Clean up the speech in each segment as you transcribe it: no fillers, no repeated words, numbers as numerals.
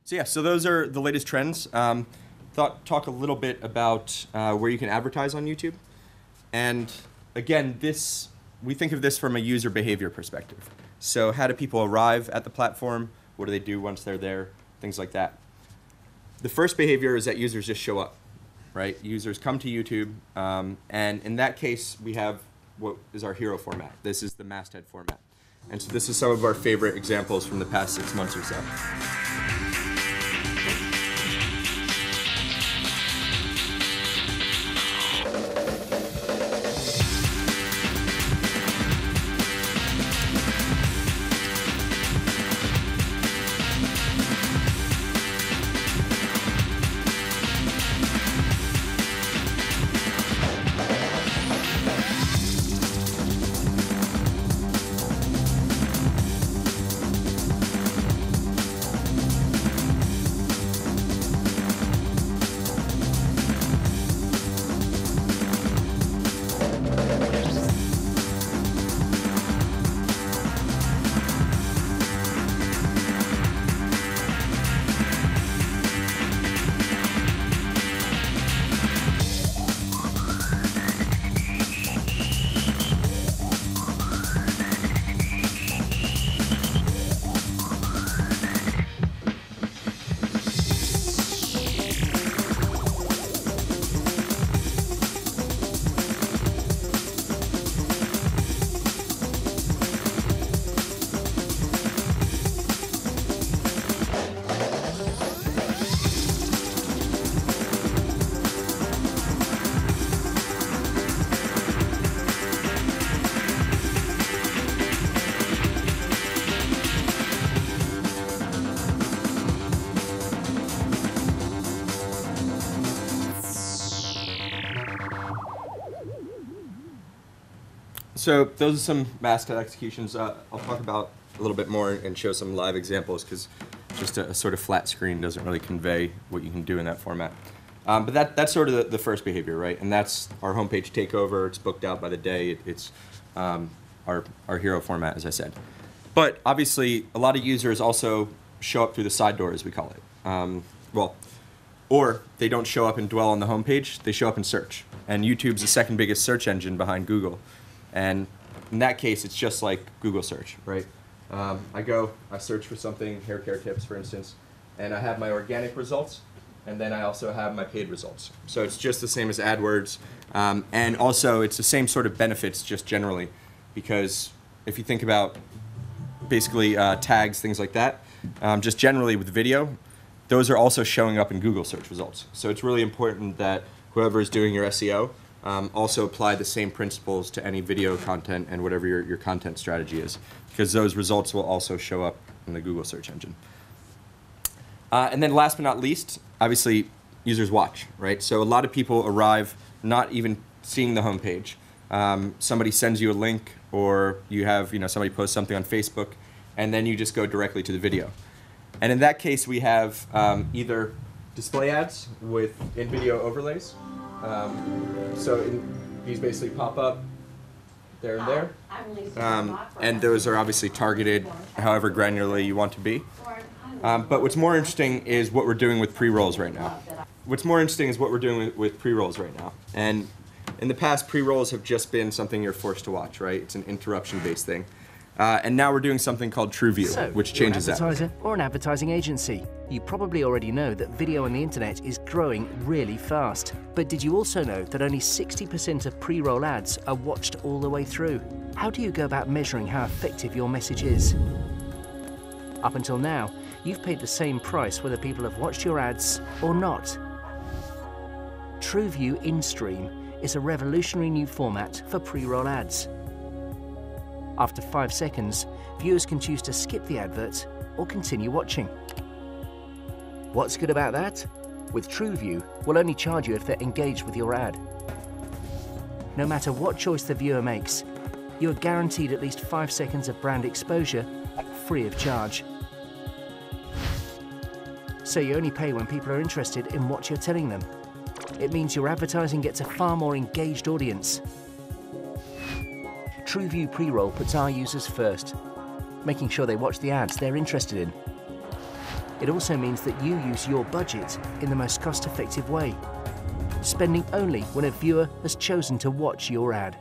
So yeah, so those are the latest trends. Talk a little bit about where you can advertise on YouTube. And again, we think of this from a user behavior perspective. So how do people arrive at the platform? What do they do once they're there? Things like that. The first behavior is that users just show up, right? Users come to YouTube, and in that case, we have what is our hero format. This is the masthead format. And so this is some of our favorite examples from the past 6 months or so. So those are some masthead executions. I'll talk about a little bit more and show some live examples because just a sort of flat screen doesn't really convey what you can do in that format. But that's sort of the first behavior, right? And that's our homepage takeover. It's booked out by the day. It's our hero format, as I said. But obviously, a lot of users also show up through the side door, as we call it. Or they don't show up and dwell on the homepage. They show up in search. And YouTube's the second biggest search engine behind Google. And in that case, it's just like Google search, right? I search for something, hair care tips, for instance, and I have my organic results, and then I also have my paid results. So it's just the same as AdWords, and also it's the same sort of benefits just generally, because if you think about basically tags, things like that, just generally with video, those are also showing up in Google search results. So it's really important that whoever is doing your SEO also apply the same principles to any video content and whatever your content strategy is, because those results will also show up in the Google search engine. And then last but not least, obviously, users watch, right? So a lot of people arrive not even seeing the homepage. Somebody sends you a link, or you have somebody post something on Facebook, and then you just go directly to the video. And in that case, we have either display ads with in-video overlays. These basically pop up there and there. And those are obviously targeted however granularly you want to be. But what's more interesting is what we're doing with pre-rolls right now. And in the past, pre-rolls have just been something you're forced to watch, right? It's an interruption-based thing. And now we're doing something called TrueView, which changes that. You're an advertiser or an advertising agency. You probably already know that video on the internet is growing really fast. But did you also know that only 60% of pre-roll ads are watched all the way through? How do you go about measuring how effective your message is? Up until now, you've paid the same price whether people have watched your ads or not. TrueView InStream is a revolutionary new format for pre-roll ads. After 5 seconds, viewers can choose to skip the advert or continue watching. What's good about that? With TrueView, we'll only charge you if they're engaged with your ad. No matter what choice the viewer makes, you are guaranteed at least 5 seconds of brand exposure, free of charge. So you only pay when people are interested in what you're telling them. It means your advertising gets a far more engaged audience. TrueView Pre-Roll puts our users first, making sure they watch the ads they're interested in. It also means that you use your budget in the most cost-effective way, spending only when a viewer has chosen to watch your ad.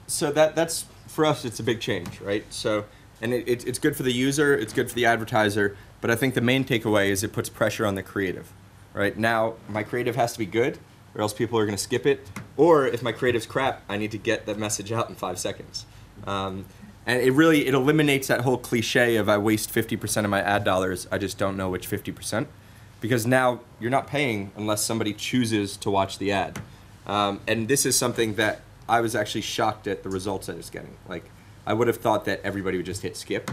So that's, for us, it's a big change, right? So, and it's good for the user, it's good for the advertiser, but I think the main takeaway is it puts pressure on the creative, right? Now, my creative has to be good, or else people are gonna skip it, or if my creative's crap, I need to get that message out in 5 seconds. And it eliminates that whole cliche of I waste 50% of my ad dollars, I just don't know which 50%. Because now you're not paying unless somebody chooses to watch the ad. And this is something that I was actually shocked at the results I was getting. Like, I would have thought that everybody would just hit skip,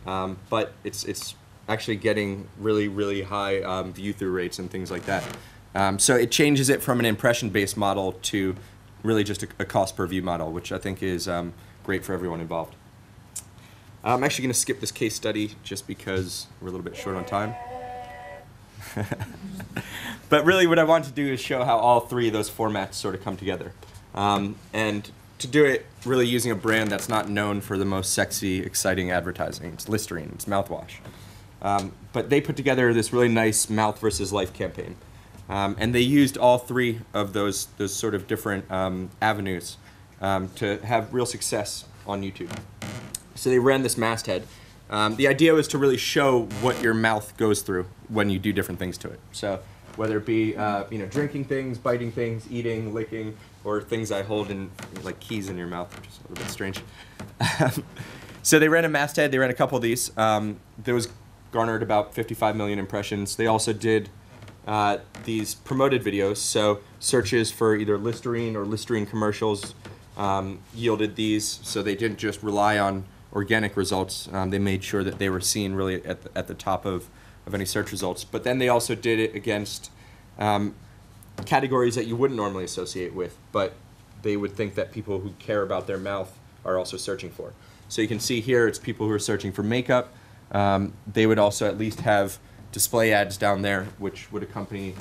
but it's actually getting really, really high view-through rates and things like that. So it changes it from an impression-based model to really just a cost-per-view model, which I think is great for everyone involved. I'm actually going to skip this case study just because we're a little bit short on time. But really what I want to do is show how all three of those formats sort of come together. And to do it really using a brand that's not known for the most sexy, exciting advertising. It's Listerine, it's mouthwash. But they put together this really nice mouth versus life campaign. And they used all three of those sort of different avenues to have real success on YouTube. So they ran this masthead. The idea was to really show what your mouth goes through when you do different things to it. So whether it be drinking things, biting things, eating, licking, or things I hold in like keys in your mouth, which is a little bit strange. So they ran a masthead. They ran a couple of these. Those garnered about 55 million impressions. They also did these promoted videos. So searches for either Listerine or Listerine commercials yielded these. So they didn't just rely on organic results. They made sure that they were seen really at the top of any search results. But then they also did it against categories that you wouldn't normally associate with, but they would think that people who care about their mouth are also searching for. So you can see here it's people who are searching for makeup. They would also at least have display ads down there, which would accompany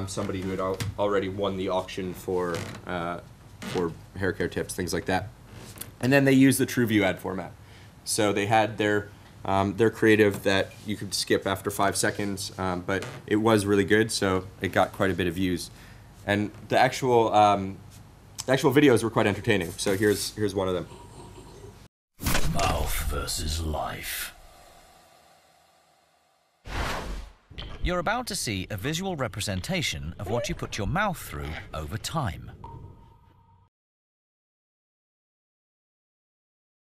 somebody who had already won the auction for hair care tips, things like that. And then they used the TrueView ad format. So they had their creative that you could skip after 5 seconds, but it was really good, so it got quite a bit of views. And the actual videos were quite entertaining. So here's one of them. Mouth versus life. You're about to see a visual representation of what you put your mouth through over time.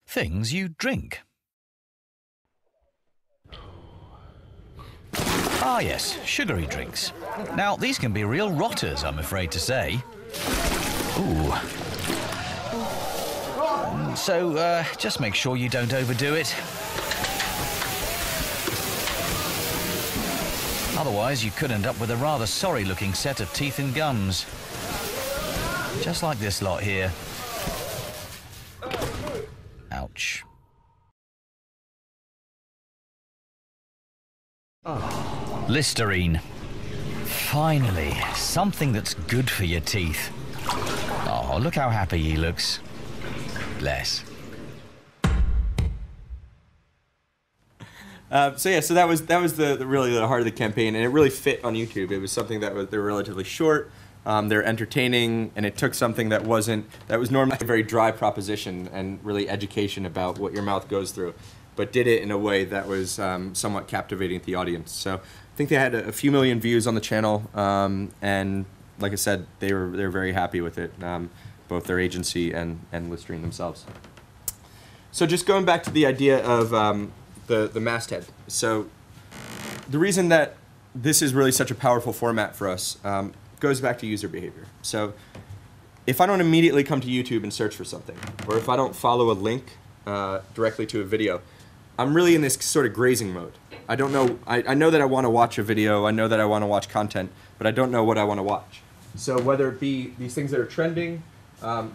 Things you drink. Ah yes, sugary drinks. Now, these can be real rotters, I'm afraid to say. Ooh. So, just make sure you don't overdo it. Otherwise, you could end up with a rather sorry-looking set of teeth and gums. Just like this lot here. Ouch. Listerine. Finally, something that's good for your teeth. Oh, look how happy he looks. Bless. So that was really the heart of the campaign, and it really fit on YouTube. It was something that they were relatively short. They're entertaining, and it took something that was normally a very dry proposition and really education about what your mouth goes through, but did it in a way that was somewhat captivating to the audience. So I think they had a few million views on the channel, and like I said, they were very happy with it, both their agency and Listerine themselves. So just going back to the idea of the masthead. So the reason that this is really such a powerful format for us goes back to user behavior. So if I don't immediately come to YouTube and search for something, or if I don't follow a link directly to a video, I'm really in this sort of grazing mode. I don't know, I know that I want to watch a video, I know that I want to watch content, but I don't know what I want to watch. So whether it be these things that are trending,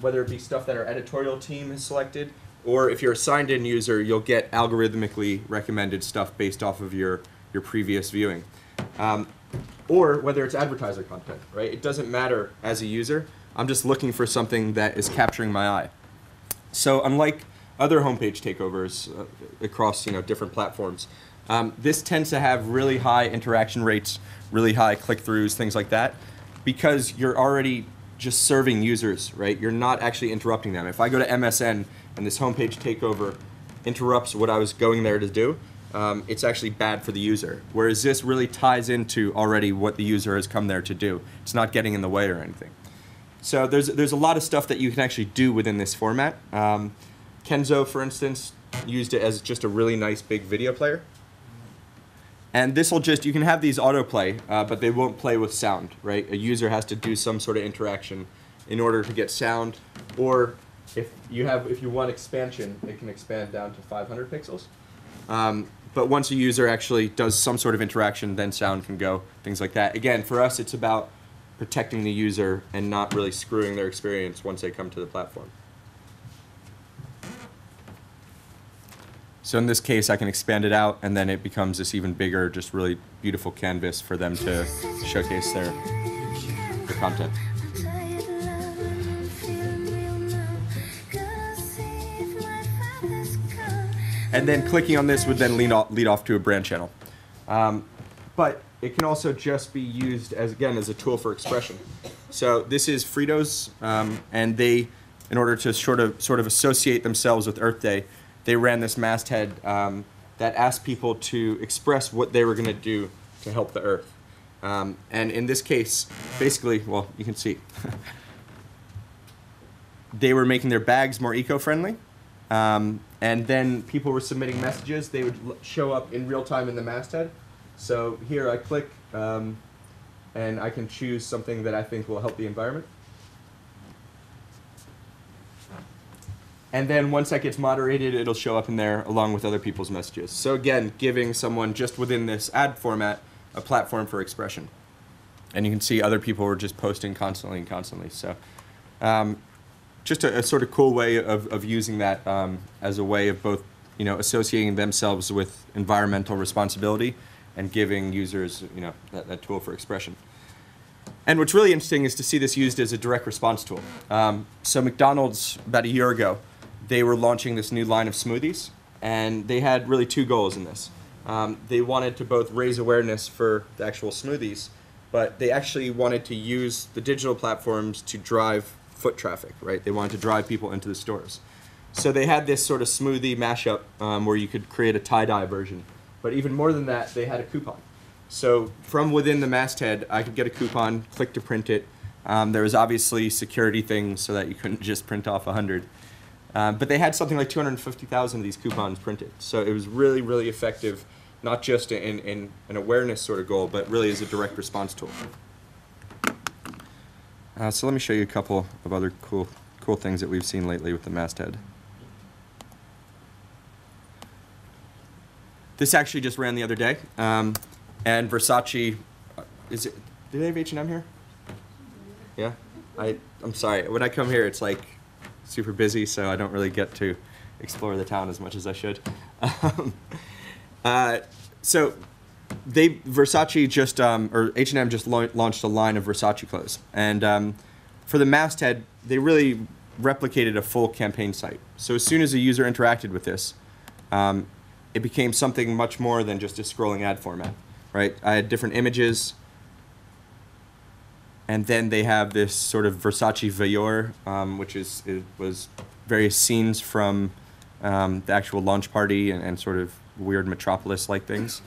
whether it be stuff that our editorial team has selected, or if you're a signed-in user, you'll get algorithmically recommended stuff based off of your previous viewing. Or whether it's advertiser content, right? It doesn't matter as a user. I'm just looking for something that is capturing my eye. So unlike other homepage takeovers across different platforms. This tends to have really high interaction rates, really high click-throughs, things like that, because you're already just serving users, right? You're not actually interrupting them. If I go to MSN and this homepage takeover interrupts what I was going there to do, it's actually bad for the user. Whereas this really ties into already what the user has come there to do. It's not getting in the way or anything. So there's a lot of stuff that you can actually do within this format. Kenzo, for instance, used it as just a really nice big video player. And this will you can have these autoplay, but they won't play with sound, right? A user has to do some sort of interaction in order to get sound, or if you want expansion, it can expand down to 500 pixels. But once a user actually does some sort of interaction, then sound can go, things like that. Again, for us, it's about protecting the user and not really screwing their experience once they come to the platform. So in this case, I can expand it out, and then it becomes this even bigger, just really beautiful canvas for them to showcase their content. And then clicking on this would then lead off to a brand channel. But it can also just be used as a tool for expression. So this is Fritos, and they, in order to sort of associate themselves with Earth Day, they ran this masthead that asked people to express what they were going to do to help the Earth. And in this case, basically, well, you can see, they were making their bags more eco-friendly. And then people were submitting messages. They would show up in real time in the masthead. So here I click, and I can choose something that I think will help the environment. And then once that gets moderated, it'll show up in there along with other people's messages. So again, giving someone just within this ad format a platform for expression. And you can see other people were just posting constantly and constantly. So just a sort of cool way of using that as a way of both associating themselves with environmental responsibility and giving users that tool for expression. And what's really interesting is to see this used as a direct response tool. So McDonald's, about a year ago, they were launching this new line of smoothies, and they had really two goals in this. They wanted to both raise awareness for the actual smoothies, but they actually wanted to use the digital platforms to drive foot traffic, right? They wanted to drive people into the stores. So they had this sort of smoothie mashup where you could create a tie-dye version. But even more than that, they had a coupon. So from within the masthead, I could get a coupon, click to print it. There was obviously security things so that you couldn't just print off 100. But they had something like 250,000 of these coupons printed. So it was really, really effective, not just in an awareness sort of goal, but really as a direct response tool. So let me show you a couple of other cool things that we've seen lately with the masthead. This actually just ran the other day. And Versace, do they have H&M here? Yeah? I'm sorry. When I come here, it's like super busy, so I don't really get to explore the town as much as I should. So Versace just, or H&M just launched a line of Versace clothes. And for the masthead, they really replicated a full campaign site. So as soon as a user interacted with this, it became something much more than just a scrolling ad format, right? I had different images, and then they have this sort of Versace veilleur, which was various scenes from the actual launch party and sort of weird Metropolis-like things.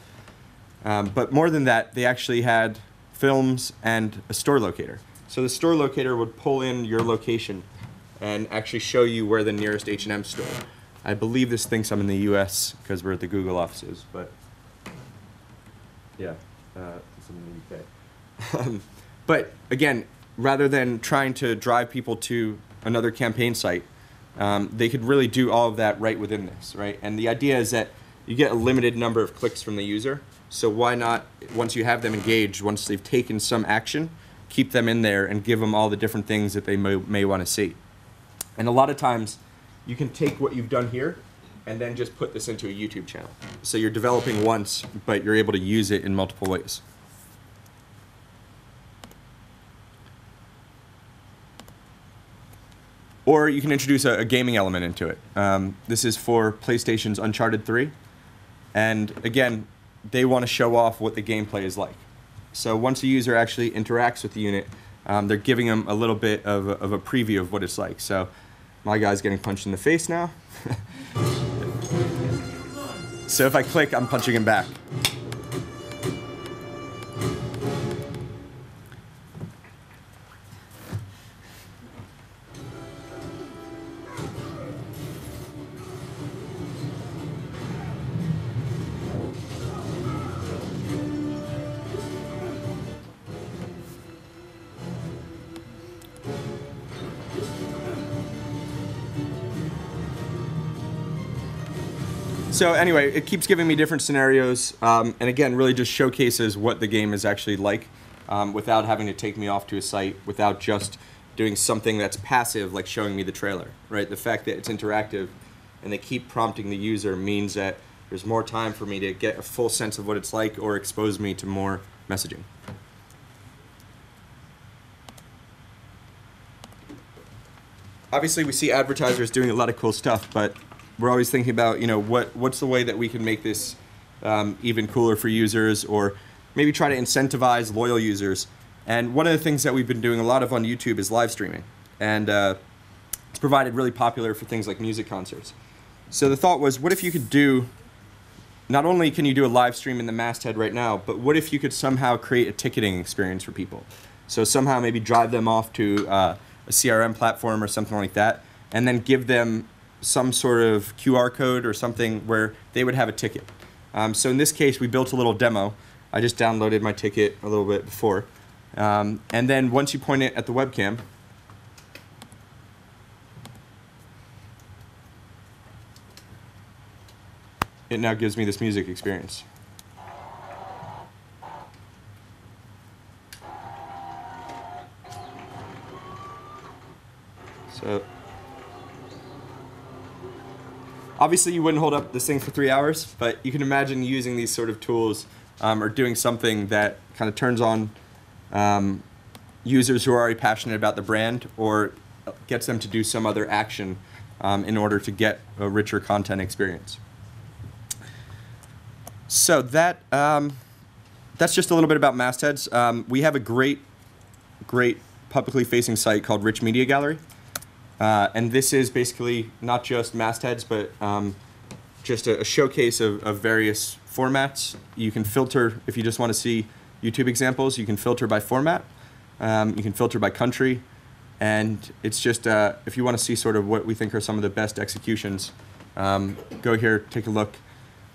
But more than that, they actually had films and a store locator. So the store locator would pull in your location and actually show you where the nearest H&M store. I believe this thinks I'm in the US because we're at the Google offices, but yeah, it's in the UK. But again, rather than trying to drive people to another campaign site, they could really do all of that right within this, right? And the idea is that you get a limited number of clicks from the user, so why not, once you have them engaged, once they've taken some action, keep them in there and give them all the different things that they may want to see. And a lot of times, you can take what you've done here and then just put this into a YouTube channel. So you're developing once, but you're able to use it in multiple ways. Or you can introduce a gaming element into it. This is for PlayStation's Uncharted 3. And again, they want to show off what the gameplay is like. So once a user actually interacts with the unit, they're giving them a little bit of a preview of what it's like. So my guy's getting punched in the face now. So if I click, I'm punching him back. So anyway, it keeps giving me different scenarios, and again, really just showcases what the game is actually like, without having to take me off to a site, without just doing something that's passive, like showing me the trailer, right? The fact that it's interactive and they keep prompting the user means that there's more time for me to get a full sense of what it's like or expose me to more messaging. Obviously, we see advertisers doing a lot of cool stuff, but we're always thinking about, you know, what's the way that we can make this even cooler for users, or maybe try to incentivize loyal users. And one of the things that we've been doing a lot of on YouTube is live streaming, and it's provided really popular for things like music concerts. So the thought was, what if you could do, not only can you do a live stream in the masthead right now, but what if you could somehow create a ticketing experience for people? So somehow maybe drive them off to a CRM platform or something like that, and then give them some sort of QR code or something where they would have a ticket. So in this case, we built a little demo. I just downloaded my ticket a little bit before. And then once you point it at the webcam, it now gives me this music experience. So obviously, you wouldn't hold up this thing for 3 hours, but you can imagine using these sort of tools or doing something that kind of turns on users who are already passionate about the brand, or gets them to do some other action in order to get a richer content experience. So that's just a little bit about mastheads. We have a great publicly facing site called Rich Media Gallery. And this is basically not just mastheads, but just a showcase of various formats. You can filter, if you just want to see YouTube examples, you can filter by format. You can filter by country. And it's just, if you want to see sort of what we think are some of the best executions, go here, take a look.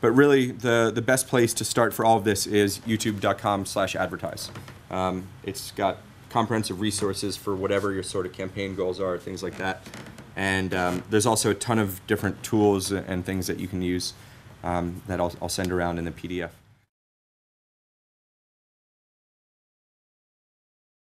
But really, the best place to start for all of this is youtube.com/advertise. It's got comprehensive resources for whatever your sort of campaign goals are, things like that. And there's also a ton of different tools and things that you can use that I'll send around in the PDF.